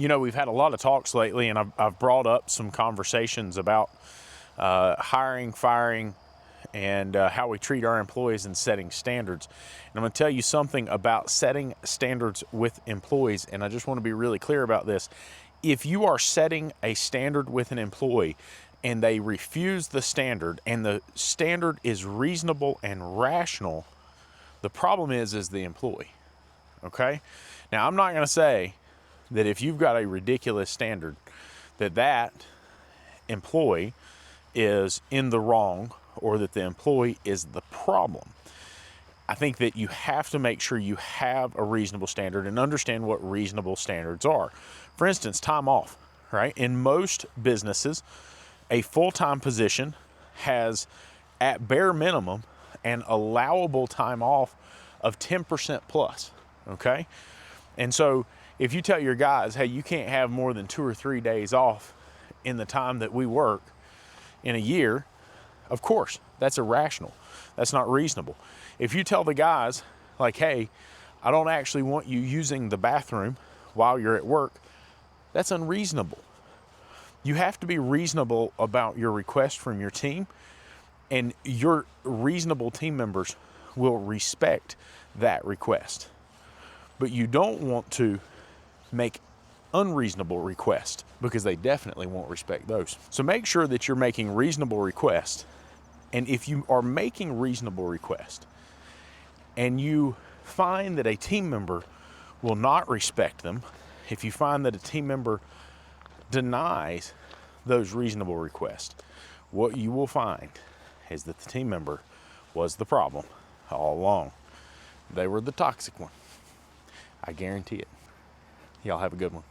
You know, we've had a lot of talks lately, and I've brought up some conversations about hiring, firing, and how we treat our employees and setting standards. And I'm going to tell you something about setting standards with employees, and I just want to be really clear about this. If you are setting a standard with an employee and they refuse the standard, and the standard is reasonable and rational, the problem is the employee, okay? Now, I'm not going to say that if you've got a ridiculous standard, that employee is in the wrong or that the employee is the problem. I think that you have to make sure you have a reasonable standard and understand what reasonable standards are. For instance, time off, right? In most businesses, a full-time position has, at bare minimum, an allowable time off of 10% plus, okay? And so if you tell your guys, hey, you can't have more than 2 or 3 days off in the time that we work in a year, of course, that's irrational. That's not reasonable. If you tell the guys, like, hey, I don't actually want you using the bathroom while you're at work, that's unreasonable. You have to be reasonable about your request from your team, and your reasonable team members will respect that request. But you don't want to make unreasonable requests, because they definitely won't respect those. So make sure that you're making reasonable requests. And if you are making reasonable requests and you find that a team member will not respect them, if you find that a team member denies those reasonable requests, what you will find is that the team member was the problem all along. They were the toxic one. I guarantee it. Y'all have a good one.